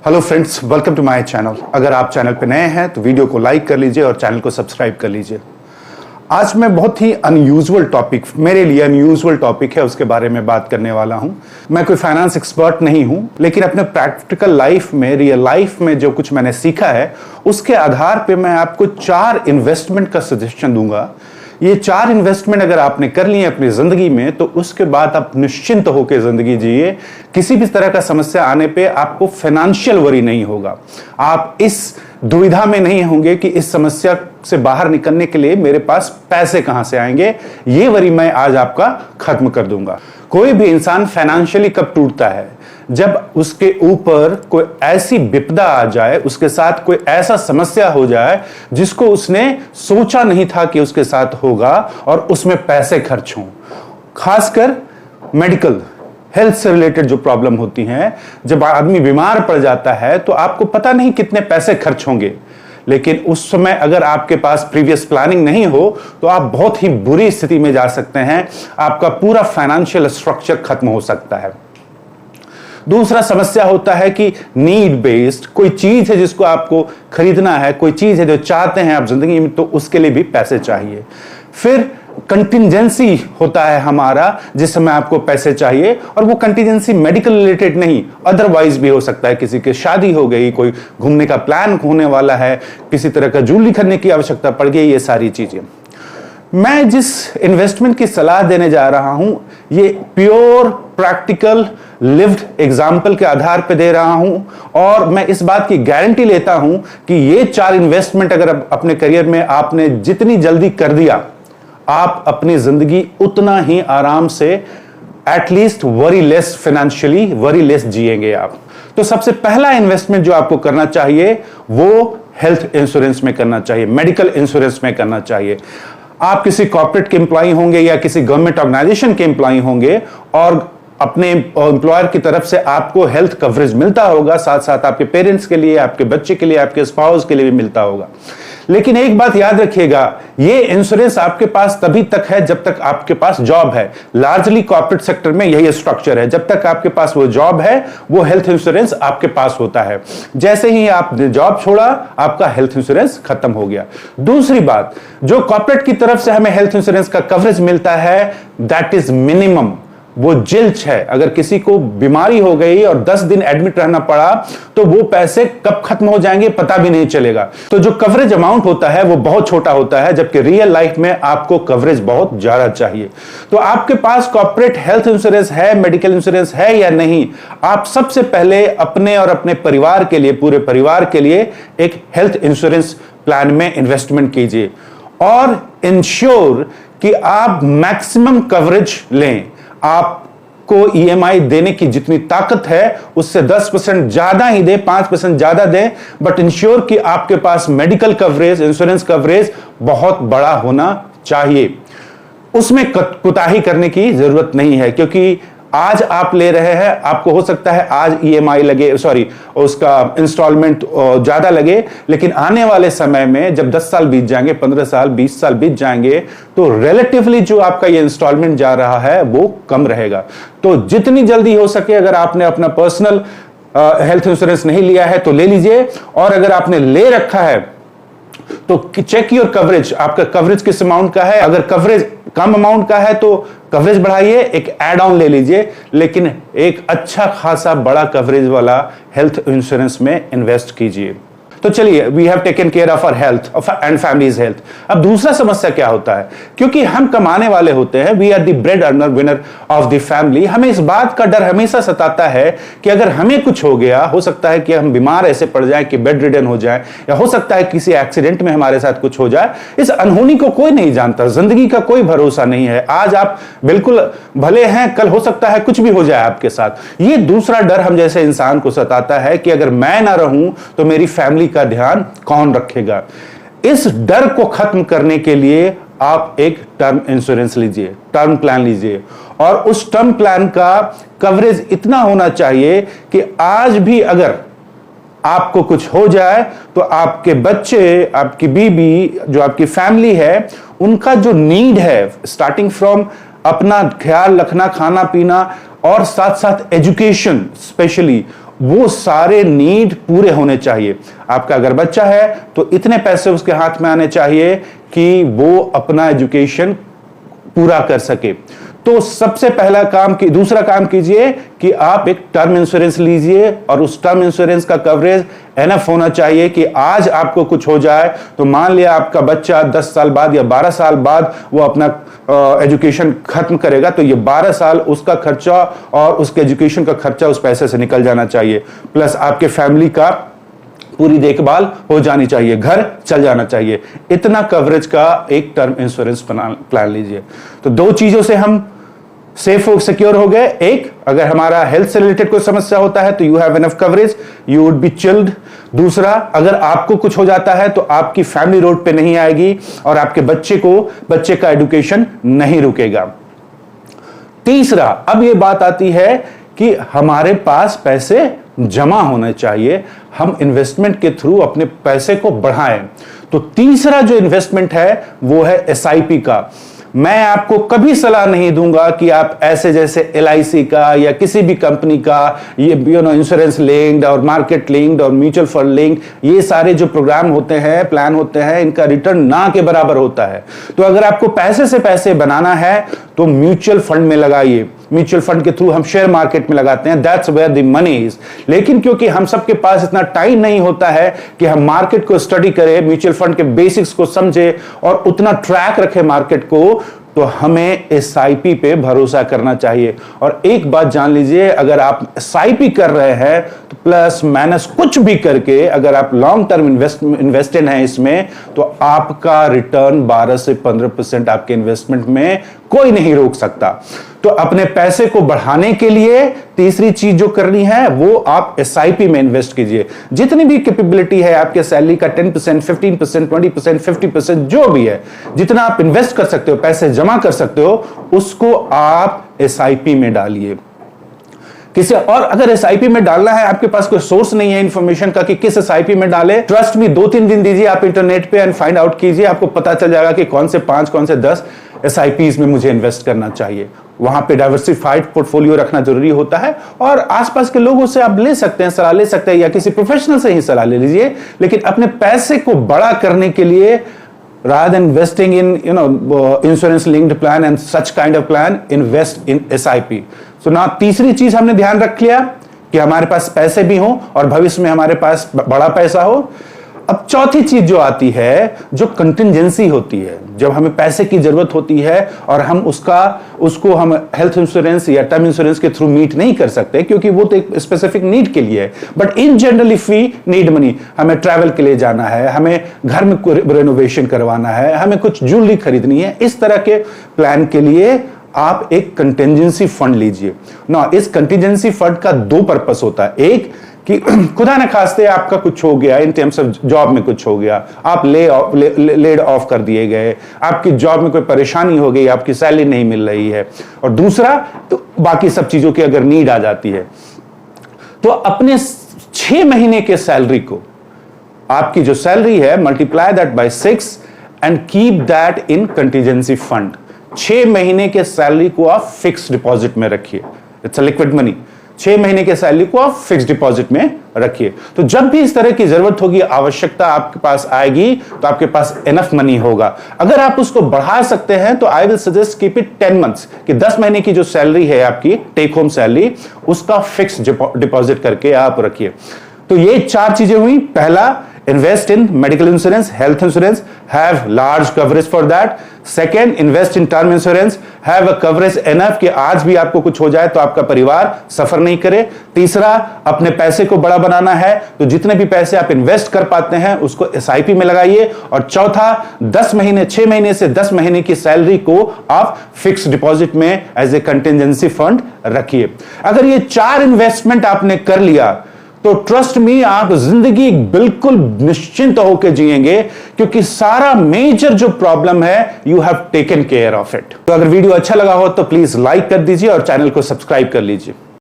Hello friends, welcome to my channel. अगर आप channel पे नए हैं तो वीडियो को लाइक कर लीजिए और चैनल को सब्सक्राइब कर लीजिए। आज मैं बहुत ही अनयूजुअल टॉपिक, मेरे लिए अनयूजुअल टॉपिक है, उसके बारे में बात करने वाला हूं। मैं कोई फाइनेंस एक्सपर्ट नहीं हूं, लेकिन अपने प्रैक्टिकल लाइफ में, रियल लाइफ में जो कुछ मैंने सीखा है उसके आधार पे मैं आपको 4 इन्वेस्टमेंट का सजेशन दूंगा। ये 4 इन्वेस्टमेंट अगर आपने कर लिए अपनी जिंदगी में तो उसके बाद आप निश्चिंत होकर जिंदगी जिए। किसी भी तरह का समस्या आने पे आपको फाइनेंशियल वरी नहीं होगा। आप इस दुविधा में नहीं होंगे कि इस समस्या से बाहर निकलने के लिए मेरे पास पैसे कहां से आएंगे। ये वरी मैं आज आपका खत्म कर दूंगा। कोई भी इंसान फाइनेंशियली कब टूटता है? जब उसके ऊपर कोई ऐसी विपदा आ जाए, उसके साथ कोई ऐसा समस्या हो जाए जिसको उसने सोचा नहीं था कि उसके साथ होगा और उसमें पैसे खर्च हों। खासकर मेडिकल हेल्थ से रिलेटेड जो प्रॉब्लम होती हैं, जब आदमी बीमार पड़ जाता है तो आपको पता नहीं कितने पैसे खर्च होंगे, लेकिन उस समय अगर आपके पास प्रीवियस प्लानिंग नहीं हो तो आप बहुत ही बुरी स्थिति में जा सकते हैं। आपका पूरा फाइनेंशियल स्ट्रक्चर खत्म हो सकता है। दूसरा समस्या होता है कि नीड बेस्ड कोई चीज है जिसको आपको खरीदना है, कोई चीज है जो चाहते हैं आप जिंदगी में, तो उसके लिए भी पैसे चाहिए। फिर कंटिजेंसी होता है हमारा, जिस समय आपको पैसे चाहिए, और वो कंटिजेंसी मेडिकल रिलेटेड नहीं, अदरवाइज भी हो सकता है। किसी की शादी हो गई, कोई घूमने का प्लान होने वाला है, किसी तरह का ज्वेलरी खरीदने की आवश्यकता पड़ गई, ये सारी चीजें। मैं जिस इन्वेस्टमेंट की सलाह देने जा रहा हूं ये प्योर प्रैक्टिकल लिव्ड एग्जाम्पल के आधार पर दे रहा हूं, और मैं इस बात की गारंटी लेता हूं कि ये 4 इन्वेस्टमेंट अगर अपने करियर में आपने जितनी जल्दी कर दिया, आप अपनी जिंदगी उतना ही आराम से, at least worry less financially, worry less जिएंगे आप। तो सबसे पहला इन्वेस्टमेंट जो आपको करना चाहिए वो हेल्थ इंश्योरेंस में करना चाहिए, मेडिकल इंश्योरेंस में करना चाहिए। आप किसी कॉर्पोरेट के एम्प्लॉय होंगे या किसी गवर्नमेंट ऑर्गेनाइजेशन के एम्प्लॉय होंगे और अपने एम्प्लॉयर की तरफ से आपको हेल्थ कवरेज मिलता होगा, साथ साथ आपके पेरेंट्स के लिए, आपके बच्चे के लिए, आपके स्पाउस के लिए भी मिलता होगा। लेकिन एक बात याद रखिएगा, ये इंश्योरेंस आपके पास तभी तक है जब तक आपके पास जॉब है। लार्जली कॉर्पोरेट सेक्टर में यही स्ट्रक्चर है, जब तक आपके पास वो जॉब है वो हेल्थ इंश्योरेंस आपके पास होता है। जैसे ही आपने जॉब छोड़ा आपका हेल्थ इंश्योरेंस खत्म हो गया। दूसरी बात, जो कॉर्पोरेट की तरफ से हमें हेल्थ इंश्योरेंस का कवरेज मिलता है दैट इज मिनिमम, वो जिल्च है। अगर किसी को बीमारी हो गई और 10 दिन एडमिट रहना पड़ा तो वो पैसे कब खत्म हो जाएंगे पता भी नहीं चलेगा। तो जो कवरेज अमाउंट होता है वो बहुत छोटा होता है, जबकि रियल लाइफ में आपको कवरेज बहुत ज्यादा चाहिए। तो आपके पास कॉर्पोरेट हेल्थ इंश्योरेंस है, मेडिकल इंश्योरेंस है या नहीं, आप सबसे पहले अपने और अपने परिवार के लिए, पूरे परिवार के लिए एक हेल्थ इंश्योरेंस प्लान में इन्वेस्टमेंट कीजिए और इंश्योर कि आप मैक्सिमम कवरेज लें। आपको ईएमआई देने की जितनी ताकत है उससे 10% ज्यादा ही दे, 5% ज्यादा दे, बट इंश्योर कि आपके पास मेडिकल कवरेज, इंश्योरेंस कवरेज बहुत बड़ा होना चाहिए। उसमें कुताही करने की जरूरत नहीं है, क्योंकि आज आप ले रहे हैं, आपको हो सकता है आज ईएमआई लगे, उसका इंस्टॉलमेंट ज्यादा लगे, लेकिन आने वाले समय में जब 10 साल बीत जाएंगे, 15 साल, 20 साल बीत जाएंगे तो रिलेटिवली जो आपका ये इंस्टॉलमेंट जा रहा है वो कम रहेगा। तो जितनी जल्दी हो सके, अगर आपने अपना पर्सनल हेल्थ इंश्योरेंस नहीं लिया है तो ले लीजिए, और अगर आपने ले रखा है तो चेक योर कवरेज। आपका कवरेज किस अमाउंट का है? अगर कवरेज कम अमाउंट का है तो कवरेज बढ़ाइए, एक एड ऑन ले लीजिए, लेकिन एक अच्छा खासा बड़ा कवरेज वाला हेल्थ इंश्योरेंस में इन्वेस्ट कीजिए। तो चलिए, we have taken care of our health and family's health. अब दूसरा समस्या क्या होता है? क्योंकि हम कमाने वाले होते हैं, we are the bread earner winner of the family, हमें इस बात का डर हमेशा सताता है कि अगर हमें कुछ हो गया, हो सकता है कि हम बीमार ऐसे पड़ जाएं कि बेड रिडन हो जाए, या हो सकता है किसी एक्सीडेंट में हमारे साथ कुछ हो जाए। इस अनहोनी को कोई नहीं जानता, जिंदगी का कोई भरोसा नहीं है। आज आप बिल्कुल भले हैं, कल हो सकता है कुछ भी हो जाए आपके साथ। ये दूसरा डर हम जैसे इंसान को सताता है कि अगर मैं ना रहूं तो मेरी फैमिली का ध्यान कौन रखेगा। इस डर को खत्म करने के लिए आप एक टर्म इंश्योरेंस लीजिए, टर्म प्लान लीजिए, और उस टर्म प्लान का कवरेज इतना होना चाहिए कि आज भी अगर आपको कुछ हो जाए तो आपके बच्चे, आपकी बीबी, जो आपकी फैमिली है, उनका जो नीड है, स्टार्टिंग फ्रॉम अपना ख्याल रखना, खाना पीना, और साथ साथ एजुकेशन स्पेशली, वो सारे नीड पूरे होने चाहिए। आपका अगर बच्चा है तो इतने पैसे उसके हाथ में आने चाहिए कि वो अपना एजुकेशन पूरा कर सके। तो सबसे पहला काम की दूसरा काम कीजिए कि आप एक टर्म इंश्योरेंस लीजिए और उस टर्म इंश्योरेंस का कवरेज एनफ होना चाहिए कि आज आपको कुछ हो जाए तो मान लिया आपका बच्चा 10 साल बाद या 12 साल बाद वो अपना एजुकेशन खत्म करेगा, तो ये 12 साल उसका खर्चा और उसके एजुकेशन का खर्चा उस पैसे से निकल जाना चाहिए, प्लस आपके फैमिली का पूरी देखभाल हो जानी चाहिए, घर चल जाना चाहिए। इतना कवरेज का एक टर्म इंश्योरेंस प्लान लीजिए। तो दो चीजों से हम सेफ और सिक्योर हो गए। एक, अगर हमारा हेल्थ से रिलेटेड कोई समस्या होता है तो you have enough coverage, you would be chilled. दूसरा, अगर आपको कुछ हो जाता है तो आपकी फैमिली रोड पे नहीं आएगी और आपके बच्चे का एजुकेशन नहीं रुकेगा। तीसरा, अब ये बात आती है कि हमारे पास पैसे जमा होने चाहिए, हम इन्वेस्टमेंट के थ्रू अपने पैसे को बढ़ाएं। तो तीसरा जो इन्वेस्टमेंट है वो है एसआईपी का। मैं आपको कभी सलाह नहीं दूंगा कि आप ऐसे जैसे एलआईसी का या किसी भी कंपनी का ये इंश्योरेंस लिंक्ड और मार्केट लिंक्ड और म्यूचुअल फंड लिंक्ड, ये सारे जो प्रोग्राम होते हैं, प्लान होते हैं, इनका रिटर्न ना के बराबर होता है। तो अगर आपको पैसे से पैसे बनाना है तो म्यूचुअल फंड में लगाइए। म्यूचुअल फंड के थ्रू हम शेयर मार्केट में लगाते हैं, that's where the money is. लेकिन क्योंकि हम सबके पास इतना टाइम नहीं होता है कि हम मार्केट को स्टडी करें, म्यूचुअल फंड के बेसिक्स को समझे और उतना ट्रैक रखें मार्केट को, तो हमें एसआईपी पे भरोसा करना चाहिए। और एक बात जान लीजिए, अगर आप एसआईपी कर रहे हैं तो प्लस माइनस कुछ भी करके अगर आप लॉन्ग टर्म इन्वेस्टेड हैं इसमें, तो आपका रिटर्न 12 से 15% आपके इन्वेस्टमेंट में कोई नहीं रोक सकता। तो अपने पैसे को बढ़ाने के लिए तीसरी चीज जो करनी है वो आप एसआईपी में इन्वेस्ट कीजिए। जितनी भी कैपेबिलिटी है आपके सैलरी का 10%, 15%, 20%, 50% जो भी है, जितना आप इन्वेस्ट कर सकते हो, पैसे जमा कर सकते हो, उसको आप एसआईपी में डालिए। किसी और अगर एसआईपी में डालना है, आपके पास कोई सोर्स नहीं है इंफॉर्मेशन का कि किस एसआईपी में डाले, ट्रस्ट मी 2-3 दिन दीजिए आप इंटरनेट पे एंड फाइंड आउट कीजिए, आपको पता चल जाएगा कि कौन से 5, कौन से 10 एसआईपीज में मुझे इन्वेस्ट करना चाहिए। वहां पे डाइवर्सिफाइड पोर्टफोलियो रखना जरूरी होता है और आसपास के लोगों से आप ले सकते हैं, सलाह ले सकते हैं या किसी प्रोफेशनल से ही सलाह ले लीजिए। लेकिन अपने पैसे को बड़ा करने के लिए rather than investing in insurance linked plan and such kind of plan, invest in SIP. So now तीसरी चीज हमने ध्यान रख लिया कि हमारे पास पैसे भी हों और भविष्य में हमारे पास बड़ा पैसा हो। अब चौथी चीज जो आती है, जो कंटिंजेंसी होती है, जब हमें पैसे की जरूरत होती है और हम उसको हम हेल्थ इंश्योरेंस या टर्म इंश्योरेंस के थ्रू मीट नहीं कर सकते क्योंकि वो तो एक स्पेसिफिक नीड के लिए है। But in general if we need money, हमें ट्रैवल के लिए जाना है, हमें घर में रेनोवेशन करवाना है, हमें कुछ ज्वेलरी खरीदनी है, इस तरह के प्लान के लिए आप एक कंटिजेंसी फंड लीजिए ना। इस कंटिजेंसी फंड का 2 पर्पस होता है। एक कि खुदा न खास्ते आपका कुछ हो गया, इन टर्म्स ऑफ जॉब में कुछ हो गया, आप लेड ऑफ कर दिए गए, आपकी जॉब में कोई परेशानी हो गई, आपकी सैलरी नहीं मिल रही है, और दूसरा तो बाकी सब चीजों की अगर नीड आ जाती है तो अपने 6 महीने के सैलरी को, आपकी जो सैलरी है, multiply that bye 6 and keep that in contingency fund. 6 महीने के सैलरी को आप फिक्स डिपॉजिट में रखिए, इट्स अ लिक्विड मनी। 6 महीने के सैलरी को आप फिक्स डिपॉजिट में रखिए, तो जब भी इस तरह की जरूरत होगी, आवश्यकता आपके पास आएगी, तो आपके पास एनफ मनी होगा। अगर आप उसको बढ़ा सकते हैं तो I will suggest keep it 10 months, कि 10 महीने की जो सैलरी है आपकी टेक होम सैलरी, उसका फिक्स डिपॉजिट करके आप रखिए। तो ये 4 चीजें हुई। पहला, invest in medical insurance, health insurance, have large coverage for that. Second, invest in term insurance, have a coverage enough कि आज भी आपको कुछ हो जाए तो आपका परिवार सफर नहीं करे। तीसरा, अपने पैसे को बड़ा बनाना है तो जितने भी पैसे आप इन्वेस्ट कर पाते हैं उसको एसआईपी में लगाइए। और चौथा, 6 महीने से 10 महीने की सैलरी को आप फिक्स डिपॉजिट में एज ए कंटिजेंसी फंड रखिए। अगर ये 4 इन्वेस्टमेंट आपने कर लिया तो ट्रस्ट मी, आप जिंदगी बिल्कुल निश्चिंत होकर जिएंगे, क्योंकि सारा मेजर जो प्रॉब्लम है, you have taken care of it. तो अगर वीडियो अच्छा लगा हो तो प्लीज लाइक कर दीजिए और चैनल को सब्सक्राइब कर लीजिए।